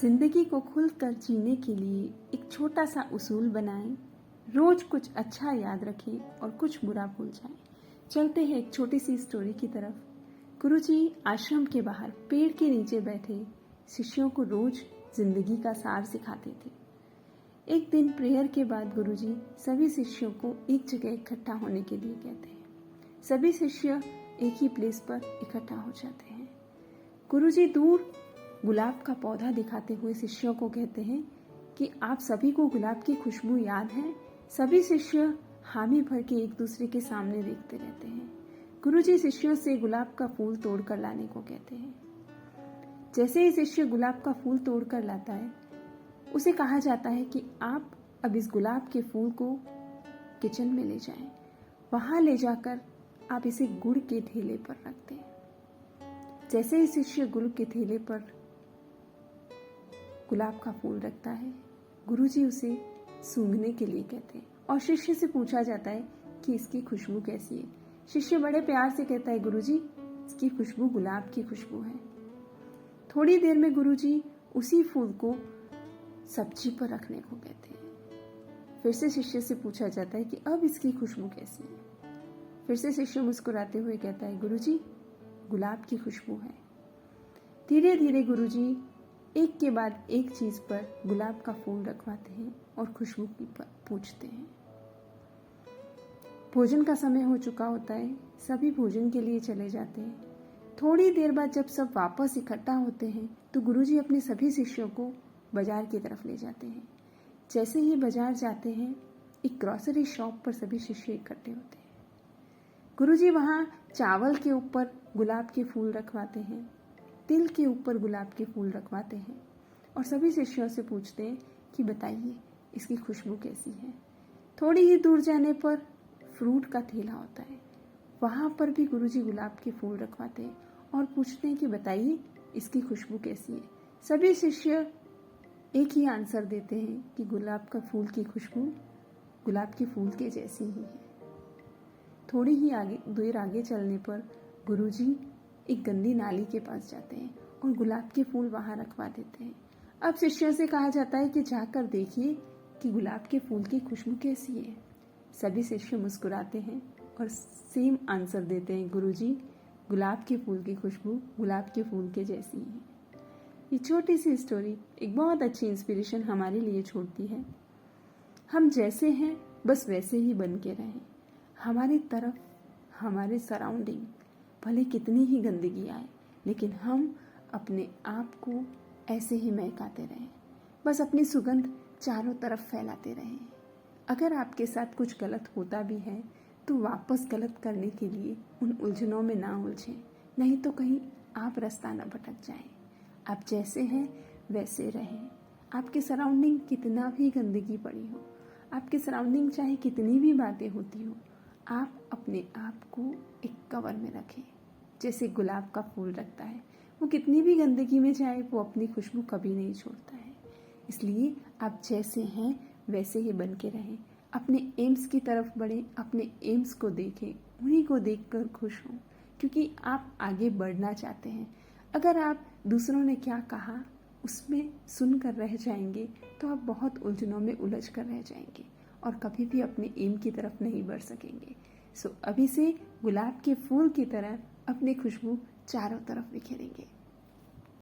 जिंदगी को खुलकर जीने के लिए एक छोटा सा उसूल बनाएं। रोज कुछ अच्छा याद रखें और कुछ बुरा भूल जाएं। चलते हैं एक छोटी सी स्टोरी की तरफ। गुरुजी आश्रम के बाहर पेड़ के नीचे बैठे शिष्यों को रोज जिंदगी का सार सिखाते थे। एक दिन प्रेयर के बाद गुरुजी सभी शिष्यों को एक जगह इकट्ठा होने के लिए कहते हैं। सभी शिष्य एक ही प्लेस पर इकट्ठा हो जाते हैं। गुरुजी दूर गुलाब का पौधा दिखाते हुए शिष्यों को कहते हैं कि आप सभी को गुलाब की खुशबू याद है। सभी शिष्य हामी भर के एक दूसरे के सामने देखते रहते हैं। गुरुजी शिष्यों से गुलाब का फूल तोड़कर लाने को कहते हैं। जैसे ही शिष्य गुलाब का फूल तोड़कर लाता है, उसे कहा जाता है कि आप अब इस गुलाब के फूल को किचन में ले जाएं। वहां ले जाकर आप इसे गुड़ के ठेले पर रख दें। जैसे ही शिष्य गुड़ के ठेले पर गुलाब का फूल रखता है, गुरुजी उसे सूंघने के लिए कहते हैं और शिष्य से पूछा जाता है कि इसकी खुशबू कैसी है। शिष्य बड़े प्यार से कहता है, गुरुजी इसकी खुशबू गुलाब की खुशबू है। थोड़ी देर में गुरुजी उसी फूल को सब्जी पर रखने को कहते हैं। फिर से शिष्य से पूछा जाता है कि अब इसकी खुशबू कैसी है। फिर से शिष्य मुस्कुराते हुए कहता है, गुरुजी गुलाब की खुशबू है। धीरे धीरे गुरुजी एक के बाद एक चीज पर गुलाब का फूल रखवाते हैं और खुशबू की पूछते हैं। भोजन का समय हो चुका होता है। सभी भोजन के लिए चले जाते हैं। थोड़ी देर बाद जब सब वापस इकट्ठा होते हैं तो गुरुजी अपने सभी शिष्यों को बाजार की तरफ ले जाते हैं। जैसे ही बाजार जाते हैं, एक ग्रोसरी शॉप पर सभी शिष्य इकट्ठे होते हैं। गुरुजी वहां चावल के ऊपर गुलाब के फूल रखवाते हैं, तिल के ऊपर गुलाब के फूल रखवाते हैं और सभी शिष्यों से पूछते हैं कि बताइए इसकी खुशबू कैसी है। थोड़ी ही दूर जाने पर फ्रूट का ठेला होता है। वहां पर भी गुरुजी गुलाब के फूल रखवाते हैं और पूछते हैं कि बताइए इसकी खुशबू कैसी है। सभी शिष्य एक ही आंसर देते हैं कि गुलाब का फूल की खुशबू गुलाब के फूल के जैसी ही है। थोड़ी ही देर आगे चलने पर गुरुजी एक गंदी नाली के पास जाते हैं और गुलाब के फूल वहां रखवा देते हैं। अब शिष्यों से कहा जाता है कि जाकर देखिए कि गुलाब के फूल की खुशबू कैसी है। सभी शिष्य मुस्कुराते हैं और सेम आंसर देते हैं, गुरुजी गुलाब के फूल की खुशबू गुलाब के फूल के जैसी है। ये छोटी सी स्टोरी एक बहुत अच्छी इंस्पिरेशन हमारे लिए छोड़ती है। हम जैसे हैं बस वैसे ही बन के रहें। हमारी तरफ हमारे सराउंडिंग भले कितनी ही गंदगी आए, लेकिन हम अपने आप को ऐसे ही महकाते रहें। बस अपनी सुगंध चारों तरफ फैलाते रहें। अगर आपके साथ कुछ गलत होता भी है तो वापस गलत करने के लिए उन उलझनों में ना उलझें, नहीं तो कहीं आप रास्ता न भटक जाएं। आप जैसे हैं वैसे रहें। आपके सराउंडिंग कितना भी गंदगी पड़ी हो, आपके सराउंडिंग चाहे कितनी भी बातें होती हो, आप अपने आप को एक कवर में रखें। जैसे गुलाब का फूल रखता है, वो कितनी भी गंदगी में जाए वो अपनी खुशबू कभी नहीं छोड़ता है। इसलिए आप जैसे हैं वैसे ही बन के रहें। अपने एम्स की तरफ बढ़ें, अपने एम्स को देखें, उन्हीं को देखकर खुश हों, क्योंकि आप आगे बढ़ना चाहते हैं। अगर आप दूसरों ने क्या कहा उसमें सुनकर रह जाएंगे तो आप बहुत उलझनों में उलझ कर रह जाएंगे और कभी भी अपने एम की तरफ नहीं बढ़ सकेंगे। सो अभी से गुलाब के फूल की तरह अपनी खुशबू चारों तरफ बिखेरेंगे।